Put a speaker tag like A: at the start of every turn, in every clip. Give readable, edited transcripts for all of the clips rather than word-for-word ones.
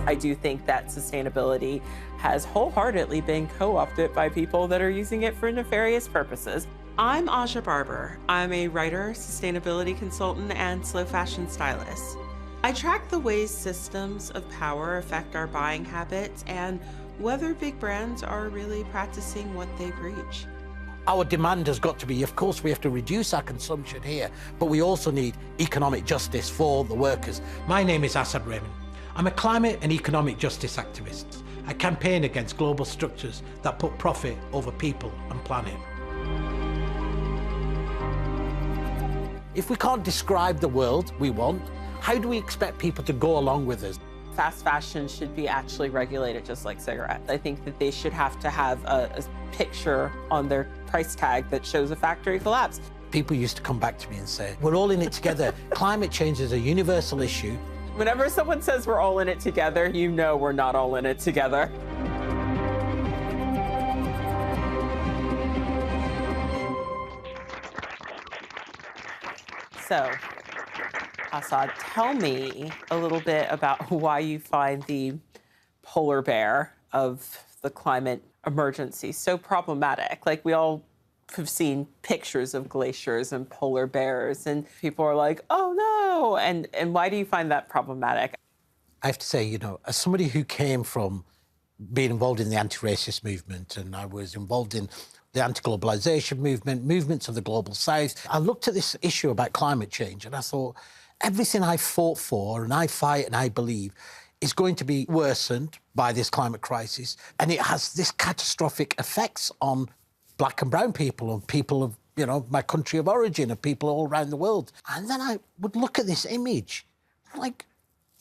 A: I do think that sustainability has wholeheartedly been co-opted by people that are using it for nefarious purposes. I'm Aja Barber. I'm a writer, sustainability consultant, and slow fashion stylist. I track the ways systems of power affect our buying habits and whether big brands are really practicing what they preach.
B: Our demand has got to be, of course, we have to reduce our consumption here, but we also need economic justice for the workers.
C: My name is Asad Rehman. I'm a climate and economic justice activist. I campaign against global structures that put profit over people and planet.
B: If we can't describe the world we want, how do we expect people to go along with us?
A: Fast fashion should be actually regulated just like cigarettes. I think that they should have to have a picture on their price tag that shows a factory collapse.
B: People used to come back to me and say, we're all in it together. Climate change is a universal issue.
A: Whenever someone says we're all in it together, you know we're not all in it together. So, Asad, tell me a little bit about why you find the polar bear of the climate emergency so problematic. Like, we all have seen pictures of glaciers and polar bears, and people are like, oh no, and why do you find that problematic?
B: I have to say, you know, as somebody who came from being involved in the anti-racist movement, and I was involved in the anti-globalization movement, movements of the global south, I looked at this issue about climate change and I thought, everything I fought for and I fight and I believe is going to be worsened by this climate crisis, and it has this catastrophic effects on black and brown people and people of, you know, my country of origin and people all around the world. And then I would look at this image, like,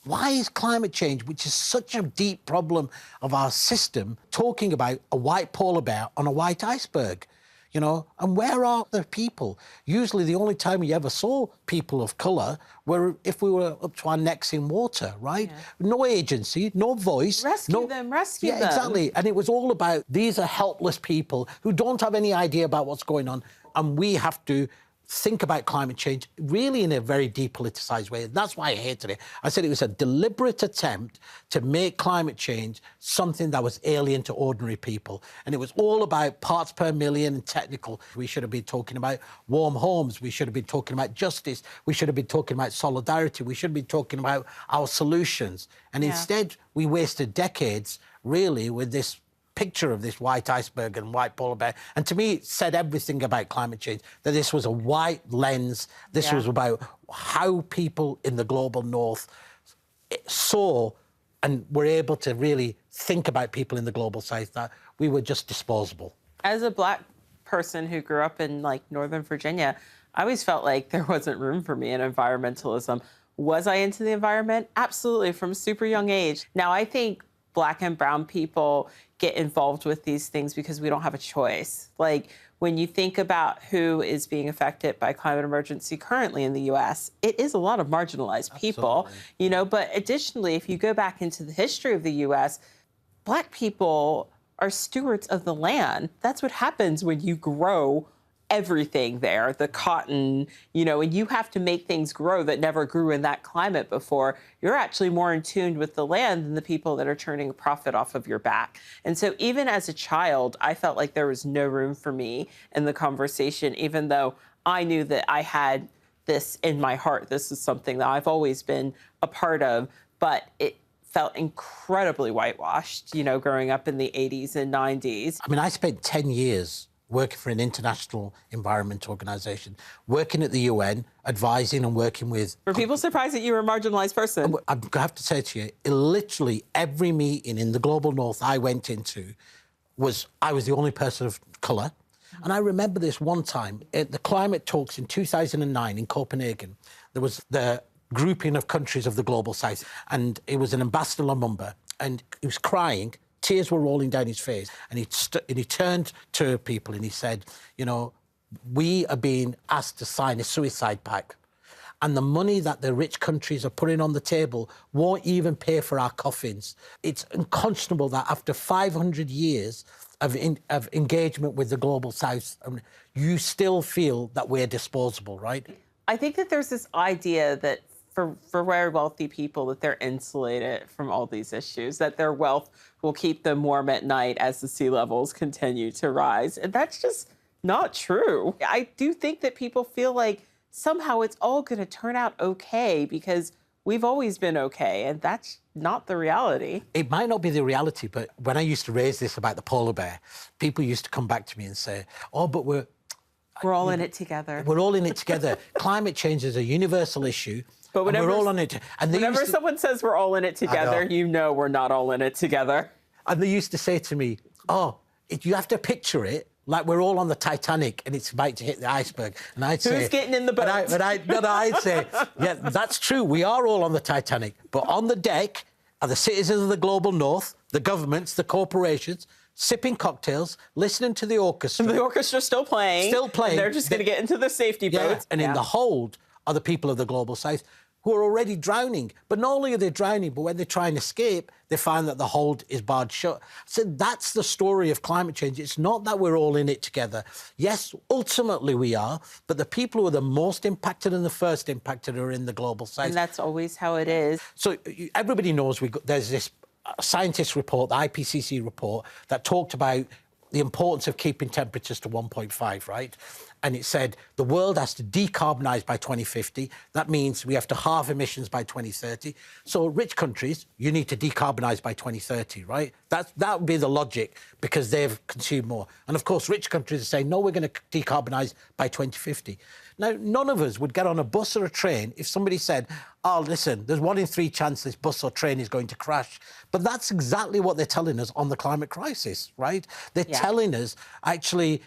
B: why is climate change, which is such a deep problem of our system, talking about a white polar bear on a white iceberg? You know, and where are the people? Usually the only time we ever saw people of colour were if we were up to our necks in water, right? Yeah. No agency, no voice.
A: Rescue them.
B: Yeah, exactly. And it was all about, these are helpless people who don't have any idea about what's going on, and we have to think about climate change really in a very depoliticised way. And that's why I hated it. I said it was a deliberate attempt to make climate change something that was alien to ordinary people. And it was all about parts per million and technical. We should have been talking about warm homes. We should have been talking about justice. We should have been talking about solidarity. We should have been talking about our solutions. And instead, we wasted decades, really, with this picture of this white iceberg and white polar bear. And to me, it said everything about climate change, that this was a white lens. This was about how people in the global north saw and were able to really think about people in the global south, that we were just disposable.
A: As a black person who grew up in, like, Northern Virginia, I always felt like there wasn't room for me in environmentalism. Was I into the environment? Absolutely, from a super young age. Now, I think black and brown people get involved with these things because we don't have a choice. Like, when you think about who is being affected by climate emergency currently in the U.S., it is a lot of marginalized people, you know, but additionally, if you go back into the history of the U.S., black people are stewards of the land. That's what happens when you grow everything there, the cotton, you know, and you have to make things grow that never grew in that climate before. You're actually more in tune with the land than the people that are turning a profit off of your back. And so even as a child, I felt like there was no room for me in the conversation, even though I knew that I had this in my heart. This is something that I've always been a part of, but it felt incredibly whitewashed, you know, growing up in the 80s and 90s.
B: I mean, I spent 10 years working for an international environment organisation, working at the UN, advising and working with...
A: Were people surprised that you were a marginalised person?
B: I have to say to you, literally every meeting in the global north I went into I was the only person of colour. And I remember this one time at the climate talks in 2009 in Copenhagen. There was the grouping of countries of the global south, and it was an Ambassador Lumumba, and he was crying. Tears were rolling down his face, and he turned to people and he said, you know, we are being asked to sign a suicide pact, and the money that the rich countries are putting on the table won't even pay for our coffins. It's unconscionable that after 500 years of engagement with the global south, you still feel that we're disposable, right?
A: I think that there's this idea that for very wealthy people, that they're insulated from all these issues, that their wealth will keep them warm at night as the sea levels continue to rise. And that's just not true. I do think that people feel like somehow it's all going to turn out okay because we've always been okay, and that's not the reality.
B: It might not be the reality, but when I used to raise this about the polar bear, people used to come back to me and say, oh, but we're
A: all in it together.
B: We're all in it together. Climate change is a universal issue.
A: But whenever,
B: we're all on it. And
A: whenever someone says we're all in it together, you know we're not all in it together.
B: And they used to say to me, oh, you have to picture it like we're all on the Titanic and it's about to hit the iceberg. And I'd say...
A: Who's getting in the boat?
B: I'd say, yeah, that's true. We are all on the Titanic. But on the deck are the citizens of the global north, the governments, the corporations, sipping cocktails, listening to the orchestra.
A: And the orchestra's still playing.
B: Still playing.
A: And they're just going to get into the safety boats.
B: And in the hold are the people of the global south who are already drowning. But not only are they drowning, but when they try and escape, they find that the hold is barred shut. So that's the story of climate change. It's not that we're all in it together. Yes, ultimately we are, but the people who are the most impacted and the first impacted are in the global south.
A: And that's always how it is.
B: So everybody knows there's this scientist report, the IPCC report, that talked about the importance of keeping temperatures to 1.5, right? And it said the world has to decarbonise by 2050. That means we have to halve emissions by 2030. So rich countries, you need to decarbonise by 2030, right? That would be the logic because they've consumed more. And, of course, rich countries are saying, no, we're going to decarbonise by 2050. Now, none of us would get on a bus or a train if somebody said, oh, listen, there's 1 in 3 chance this bus or train is going to crash. But that's exactly what they're telling us on the climate crisis, right? They're telling us, actually,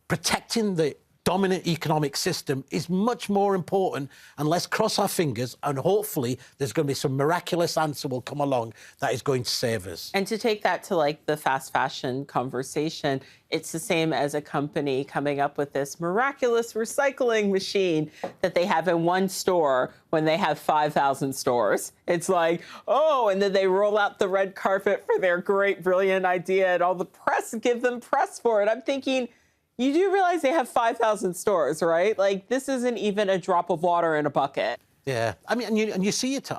B: protecting the dominant economic system is much more important, and let's cross our fingers and hopefully there's going to be some miraculous answer will come along that is going to save us.
A: And to take that to like the fast fashion conversation, it's the same as a company coming up with this miraculous recycling machine that they have in one store when they have 5,000 stores. It's like, oh, and then they roll out the red carpet for their great, brilliant idea and all the press, give them press for it. I'm thinking, you do realize they have 5,000 stores, right? Like, this isn't even a drop of water in a bucket.
B: Yeah. I mean, and you see it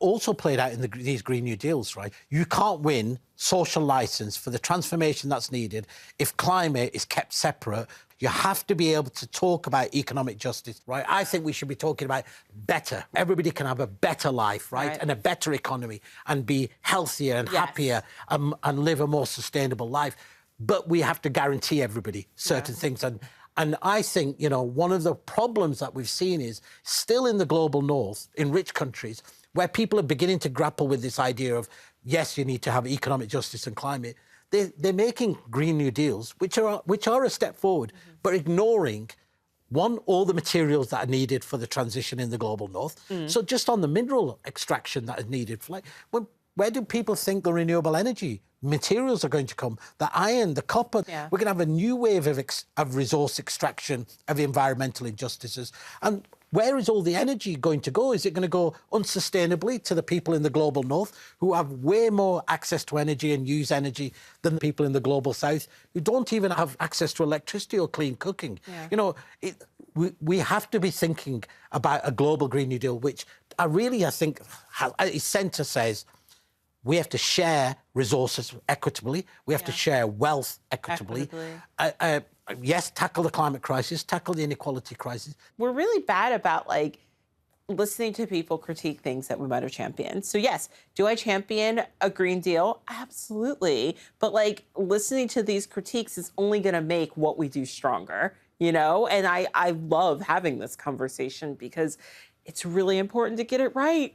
B: also played out in these Green New Deals, right? You can't win social licence for the transformation that's needed if climate is kept separate. You have to be able to talk about economic justice, right? I think we should be talking about better. Everybody can have a better life, right? And a better economy and be healthier and happier and live a more sustainable life. But we have to guarantee everybody certain things. And I think, one of the problems that we've seen is still in the global north, in rich countries, where people are beginning to grapple with this idea of, yes, you need to have economic justice and climate. They're making Green New Deals, which are a step forward, but ignoring, one, all the materials that are needed for the transition in the global north. So just on the mineral extraction that is needed, where do people think the renewable energy materials are going to come? The iron, the copper. We're going to have a new wave of resource extraction, of environmental injustices. And where is all the energy going to go? Is it going to go unsustainably to the people in the global north who have way more access to energy and use energy than the people in the global south who don't even have access to electricity or clean cooking? We have to be thinking about a global Green New Deal, which I think its centre says, we have to share resources equitably. We have to share wealth equitably. Yes, tackle the climate crisis, tackle the inequality crisis.
A: We're really bad about, listening to people critique things that we might have championed. So, yes, do I champion a Green Deal? Absolutely. But, listening to these critiques is only going to make what we do stronger, And I love having this conversation because it's really important to get it right.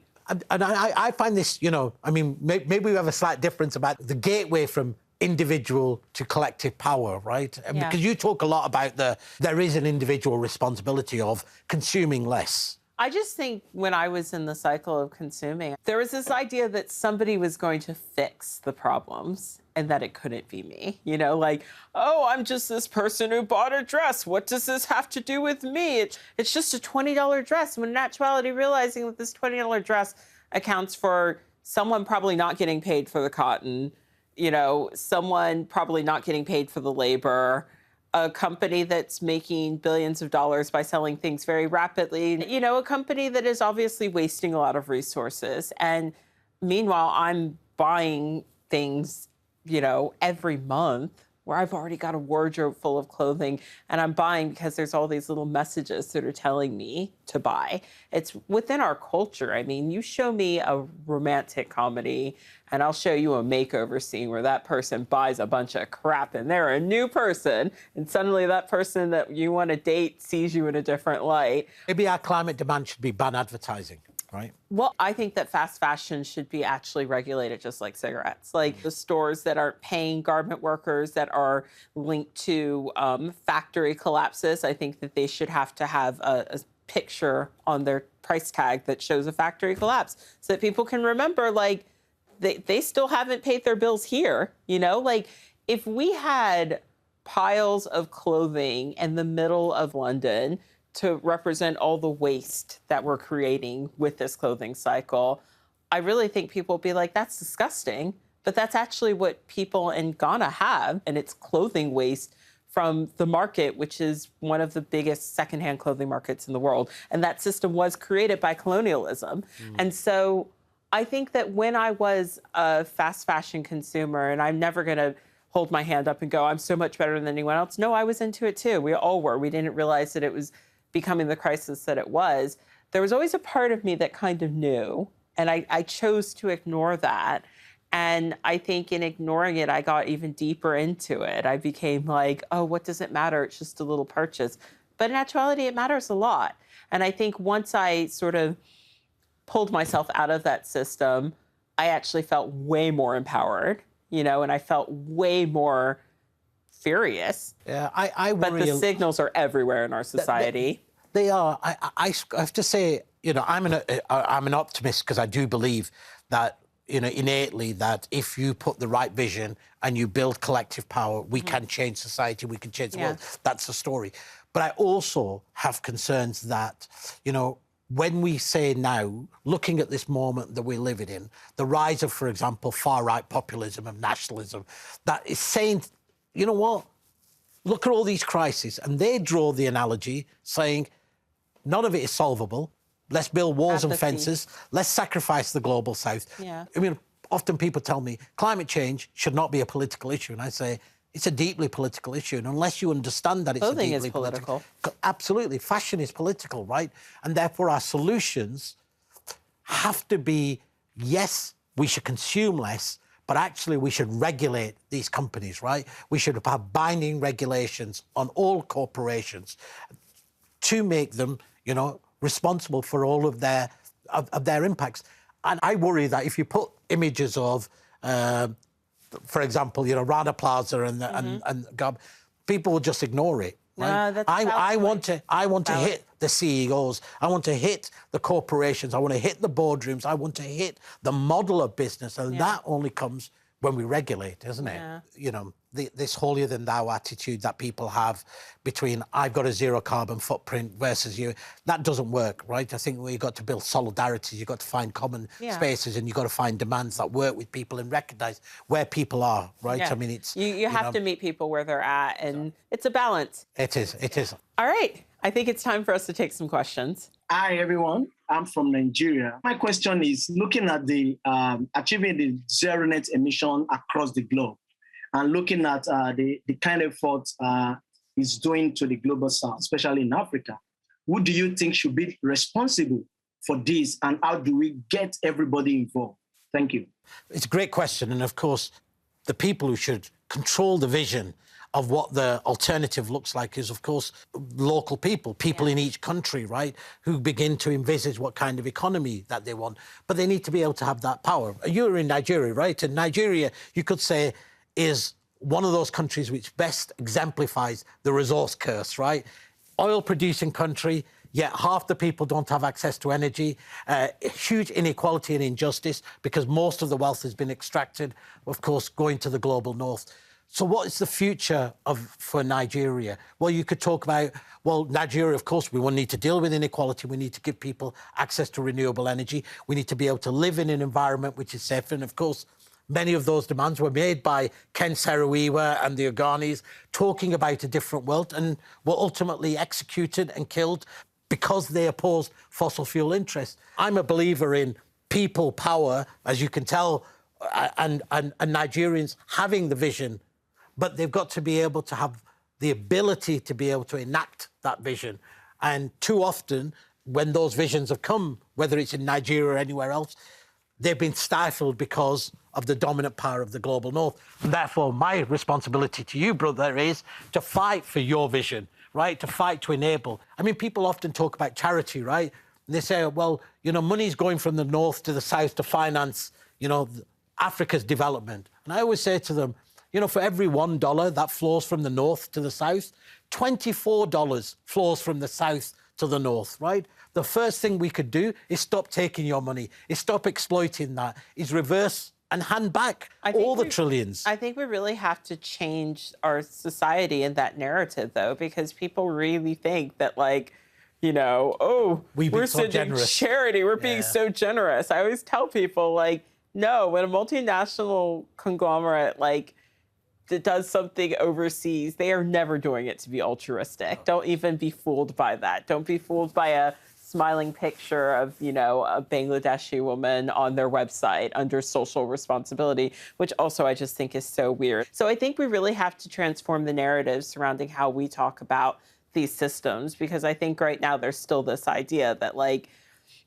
B: And I find this, maybe we have a slight difference about the gateway from individual to collective power, right? Because you talk a lot about there is an individual responsibility of consuming less.
A: I just think when I was in the cycle of consuming, there was this idea that somebody was going to fix the problems and that it couldn't be me. Oh, I'm just this person who bought a dress. What does this have to do with me? It's just a $20 dress. When in actuality, realizing that this $20 dress accounts for someone probably not getting paid for the cotton, someone probably not getting paid for the labor, a company that's making billions of dollars by selling things very rapidly, you know, a company that is obviously wasting a lot of resources. And meanwhile, I'm buying things, you know, every month where I've already got a wardrobe full of clothing and I'm buying because there's all these little messages that are telling me to buy. It's within our culture. I mean, you show me a romantic comedy and I'll show you a makeover scene where that person buys a bunch of crap and they're a new person and suddenly that person that you want to date sees you in a different light.
B: Maybe our climate demand should be ban advertising, right?
A: Well, I think that fast fashion should be actually regulated just like cigarettes. Like the stores that aren't paying garment workers that are linked to factory collapses, I think that they should have to have a picture on their price tag that shows a factory collapse so that people can remember, like, they still haven't paid their bills here, you know? Like, if we had piles of clothing in the middle of London to represent all the waste that we're creating with this clothing cycle, I really think people will be like, that's disgusting. But that's actually what people in Ghana have, and it's clothing waste from the market, which is one of the biggest secondhand clothing markets in the world. And that system was created by colonialism. And so I think that when I was a fast fashion consumer, and I'm never going to hold my hand up and go, I'm so much better than anyone else. No, I was into it too. We all were. We didn't realize that it was becoming the crisis that it was. There was always a part of me that kind of knew, and I chose to ignore that. And I think in ignoring it, I got even deeper into it. I became like, oh, what does it matter? It's just a little purchase. But in actuality, it matters a lot. And I think once I sort of pulled myself out of that system, I actually felt way more empowered, you know, and I felt way more furious.
B: Yeah, I worry.
A: But the signals are everywhere in our society.
B: They are. I have to say, you know, I'm an optimist because I do believe that, you know, innately that if you put the right vision and you build collective power, we can change society, we can change the world. That's the story. But I also have concerns that, you know, when we say now, looking at this moment that we're living in, the rise of, for example, far-right populism and nationalism, that is saying, you know what, look at all these crises. And they draw the analogy saying, none of it is solvable. Let's build walls and fences. Let's sacrifice the global south.
A: Yeah.
B: I mean, often people tell me climate change should not be a political issue. And I say, it's a deeply political issue. And unless you understand that it's a deeply political... Absolutely. Fashion is political, right? And therefore our solutions have to be, yes, we should consume less, but actually we should regulate these companies, right? We should have binding regulations on all corporations to make them, you know, responsible for all of their impacts. And I worry that if you put images of, for example, you know, Rana Plaza and people will just ignore it. Right?
A: No,
B: I want to hit the CEOs. I want to hit the corporations. I want to hit the boardrooms. I want to hit the model of business, and that only comes when we regulate, isn't it?
A: Yeah.
B: You know, this holier-than-thou attitude that people have between I've got a zero-carbon footprint versus you, that doesn't work, right? I think you've got to build solidarity, you've got to find common spaces, and you've got to find demands that work with people and recognise where people are, right?
A: Yeah.
B: I mean, it's...
A: You have to meet people where they're at, and it's a balance.
B: It is, it is.
A: All right. I think it's time for us to take some questions.
D: Hi, everyone. I'm from Nigeria. My question is looking at the achieving the zero net emission across the globe and looking at the kind of effort it's doing to the global south, especially in Africa. Who do you think should be responsible for this, and how do we get everybody involved? Thank you.
B: It's a great question. And of course, the people who should control the vision of what the alternative looks like is, of course, local people in each country, right, who begin to envisage what kind of economy that they want. But they need to be able to have that power. You're in Nigeria, right? And Nigeria, you could say, is one of those countries which best exemplifies the resource curse, right? Oil-producing country, yet half the people don't have access to energy, huge inequality and injustice because most of the wealth has been extracted, of course, going to the global north. So what is the future for Nigeria? Well, you could talk about, well, Nigeria, of course, we will need to deal with inequality. We need to give people access to renewable energy. We need to be able to live in an environment which is safe. And, of course, Many of those demands were made by Ken Saro-Wiwa and the Oganis, talking about a different world, and were ultimately executed and killed because they opposed fossil fuel interests. I'm a believer in people power, as you can tell, and Nigerians having the vision, but they've got to be able to have the ability to be able to enact that vision. And too often, when those visions have come, whether it's in Nigeria or anywhere else, they've been stifled because of the dominant power of the global north. And therefore, my responsibility to you, brother, is to fight for your vision, right? To fight to enable. I mean, people often talk about charity, right? And they say, well, you know, money's going from the north to the south to finance, you know, Africa's development. And I always say to them, you know, for every $1 that flows from the north to the south, $24 flows from the south to the north, right? The first thing we could do is stop taking your money, is stop exploiting that, is reverse and hand back all the trillions.
A: I think we really have to change our society in that narrative, though, because people really think that, like, you know, oh, we're so generous. Charity, we're being so generous. I always tell people, like, no, when a multinational conglomerate, like, that does something overseas, they are never doing it to be altruistic. Don't even be fooled by that. Don't be fooled by a smiling picture of, you know, a Bangladeshi woman on their website under social responsibility, which also I just think is so weird. So I think we really have to transform the narrative surrounding how we talk about these systems, because I think right now there's still this idea that, like,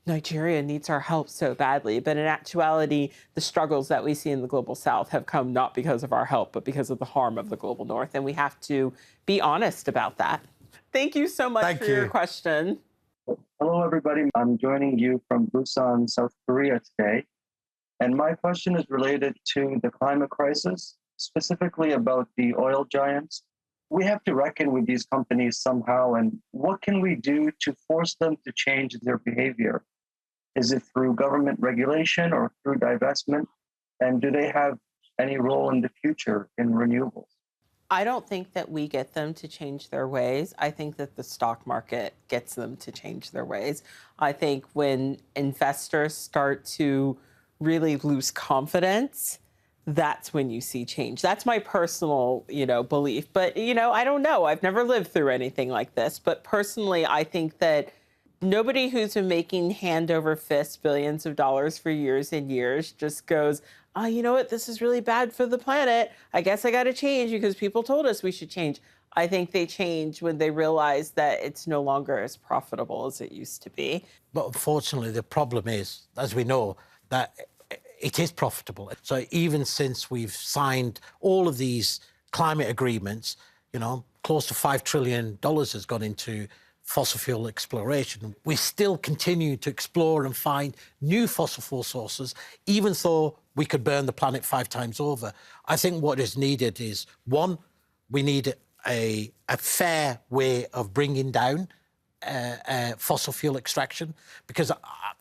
A: Nigeria needs our help so badly. But in actuality, the struggles that we see in the global south have come not because of our help, but because of the harm of the global north. And we have to be honest about that. Thank you so much for your question.
E: Hello, everybody. I'm joining you from Busan, South Korea today. And my question is related to the climate crisis, specifically about the oil giants. We have to reckon with these companies somehow. And what can we do to force them to change their behavior? Is it through government regulation or through divestment? And do they have any role in the future in renewables?
A: I don't think that we get them to change their ways. I think that the stock market gets them to change their ways. I think when investors start to really lose confidence, that's when you see change. That's my personal, you know, belief. But, you know, I don't know. I've never lived through anything like this. But personally, I think that nobody who's been making hand over fist billions of dollars for years and years just goes, oh, you know what? This is really bad for the planet. I guess I got to change because people told us we should change. I think they change when they realize that it's no longer as profitable as it used to be.
B: But unfortunately, the problem is, as we know, that it is profitable. So even since we've signed all of these climate agreements, you know, close to $5 trillion has gone into fossil fuel exploration. We still continue to explore and find new fossil fuel sources, even though we could burn the planet 5 times over. I think what is needed is, one, we need a fair way of bringing down fossil fuel extraction, because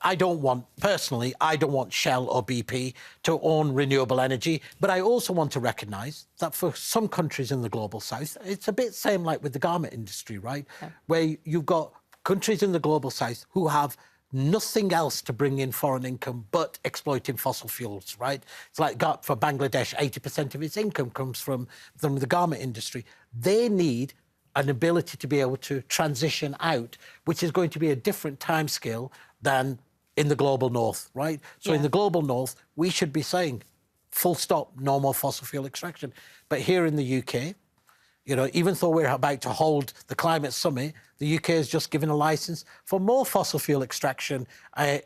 B: I don't want, personally, I don't want Shell or BP to own renewable energy, but I also want to recognise that for some countries in the global south, it's a bit same like with the garment industry, right? Yeah. Where you've got countries in the global south who have nothing else to bring in foreign income but exploiting fossil fuels, right? It's like for Bangladesh, 80% of its income comes from the garment industry. They need an ability to be able to transition out, which is going to be a different timescale than in the global north, right? So in the global north, we should be saying, full stop, no more fossil fuel extraction. But here in the UK, you know, even though we're about to hold the climate summit, the UK has just given a licence for more fossil fuel extraction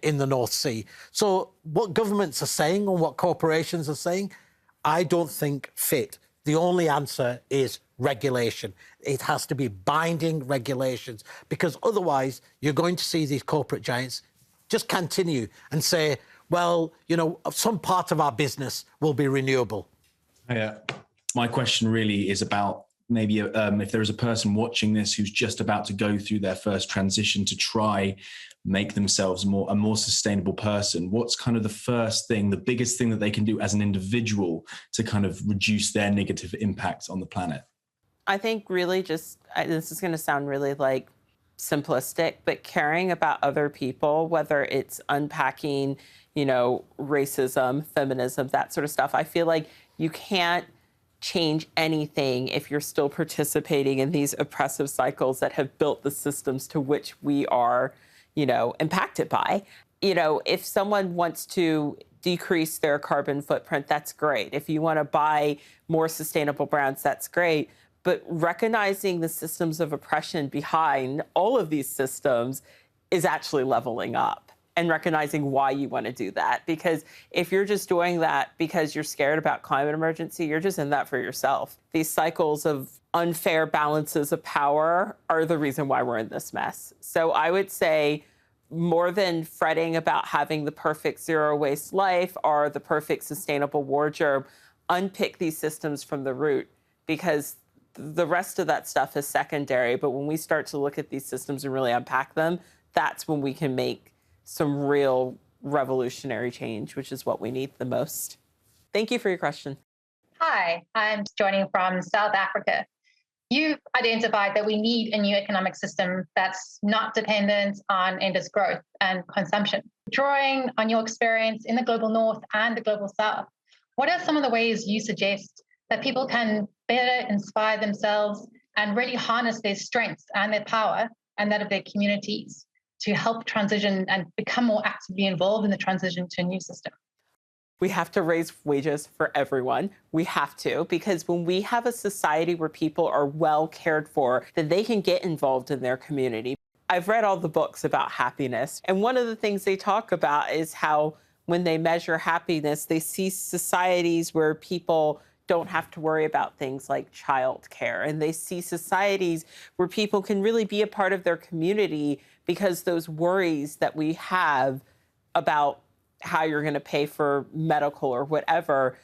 B: in the North Sea. So what governments are saying and what corporations are saying, I don't think fit. The only answer is regulation. It has to be binding regulations, because otherwise you're going to see these corporate giants just continue and say, well, you know, some part of our business will be renewable.
F: Yeah. My question really is about maybe if there is a person watching this who's just about to go through their first transition to try make themselves a more sustainable person, what's kind of the first thing, the biggest thing that they can do as an individual to kind of reduce their negative impact on the planet?
A: I think really just, this is going to sound really like simplistic, but caring about other people, whether it's unpacking, racism, feminism, that sort of stuff. I feel like you can't change anything if you're still participating in these oppressive cycles that have built the systems to which we are, impacted by. If someone wants to decrease their carbon footprint, that's great. If you want to buy more sustainable brands, that's great. But recognizing the systems of oppression behind all of these systems is actually leveling up, and recognizing why you want to do that. Because if you're just doing that because you're scared about climate emergency, you're just in that for yourself. These cycles of unfair balances of power are the reason why we're in this mess. So I would say, more than fretting about having the perfect zero waste life or the perfect sustainable wardrobe, unpick these systems from the root, because the rest of that stuff is secondary. But when we start to look at these systems and really unpack them, that's when we can make some real revolutionary change, which is what we need the most. Thank you for your question.
G: Hi, I'm joining from South Africa. You've identified that we need a new economic system that's not dependent on endless growth and consumption. Drawing on your experience in the global north and the global south, what are some of the ways you suggest that people can better inspire themselves and really harness their strengths and their power and that of their communities to help transition and become more actively involved in the transition to a new system?
A: We have to raise wages for everyone. We have to, because when we have a society where people are well cared for, then they can get involved in their community. I've read all the books about happiness, and one of the things they talk about is how when they measure happiness, they see societies where people don't have to worry about things like childcare, and they see societies where people can really be a part of their community, because those worries that we have about how you're going to pay for medical or whatever,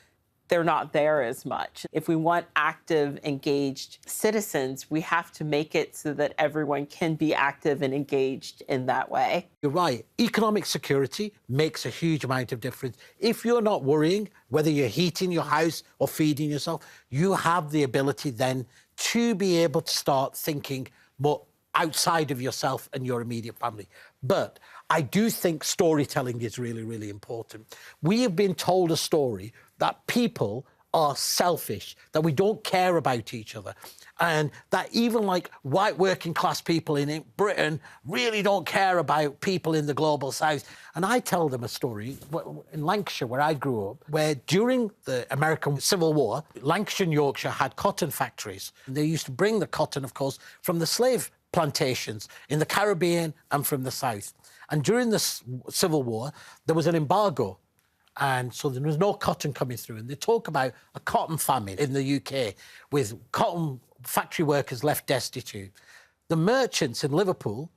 A: they're not there as much. If we want active, engaged citizens, we have to make it so that everyone can be active and engaged in that way.
B: You're right. Economic security makes a huge amount of difference. If you're not worrying whether you're heating your house or feeding yourself, you have the ability then to be able to start thinking more outside of yourself and your immediate family. But I do think storytelling is really, really important. We have been told a story that people are selfish, that we don't care about each other, and that even like white working class people in Britain really don't care about people in the global south. And I tell them a story in Lancashire, where I grew up, where during the American Civil War, Lancashire and Yorkshire had cotton factories. And they used to bring the cotton, of course, from the slave plantations in the Caribbean and from the south. And during the Civil War, there was an embargo, and so there was no cotton coming through. And they talk about a cotton famine in the UK, with cotton factory workers left destitute. The merchants in Liverpool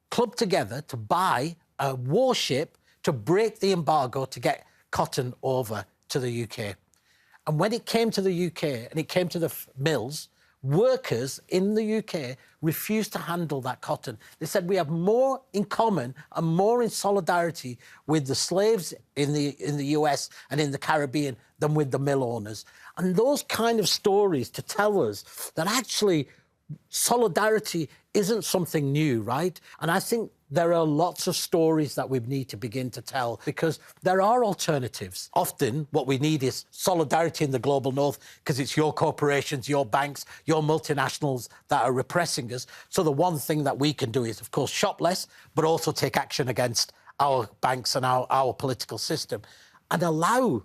B: clubbed together to buy a warship to break the embargo to get cotton over to the UK. And when it came to the UK and it came to the mills, workers in the UK refused to handle that cotton. They said, we have more in common and more in solidarity with the slaves in the US and in the Caribbean than with the mill owners. And those kind of stories to tell us that actually solidarity isn't something new, right? And I think there are lots of stories that we need to begin to tell, because there are alternatives. Often what we need is solidarity in the global north, because it's your corporations, your banks, your multinationals that are repressing us. So the one thing that we can do is, of course, shop less, but also take action against our banks and our political system, and allow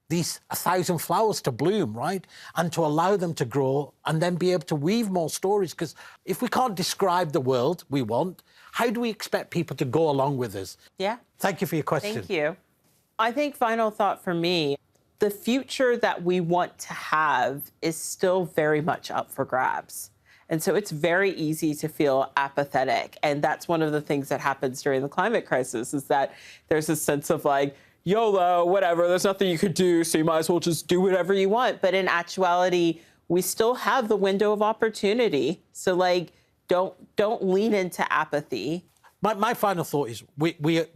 B: these 1,000 flowers to bloom, right? And to allow them to grow and then be able to weave more stories. Because if we can't describe the world we want, how do we expect people to go along with us?
A: Yeah.
B: Thank you for your question.
A: Thank you. I think final thought for me, the future that we want to have is still very much up for grabs. And so it's very easy to feel apathetic. And that's one of the things that happens during the climate crisis, is that there's a sense of like, YOLO, whatever, there's nothing you could do, so you might as well just do whatever you want. But in actuality, we still have the window of opportunity. So like, don't lean into apathy.
B: My final thought is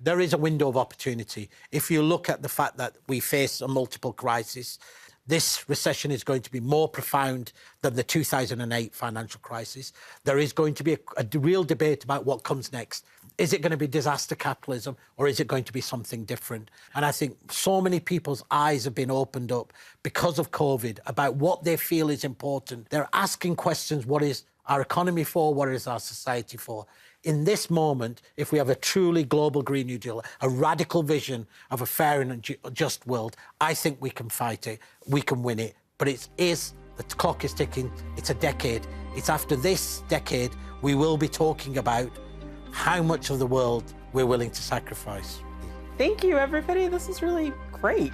B: there is a window of opportunity. If you look at the fact that we face a multiple crisis, This recession is going to be more profound than the 2008 financial crisis. There is going to be a real debate about what comes next. Is it going to be disaster capitalism, or is it going to be something different? And I think so many people's eyes have been opened up because of COVID about what they feel is important. They're asking questions: what is our economy for? What is our society for? In this moment, if we have a truly global Green New Deal, a radical vision of a fair and just world, I think we can fight it, we can win it. But the clock is ticking, it's a decade. It's after this decade we will be talking about how much of the world we're willing to sacrifice.
A: Thank you, everybody. This is really great.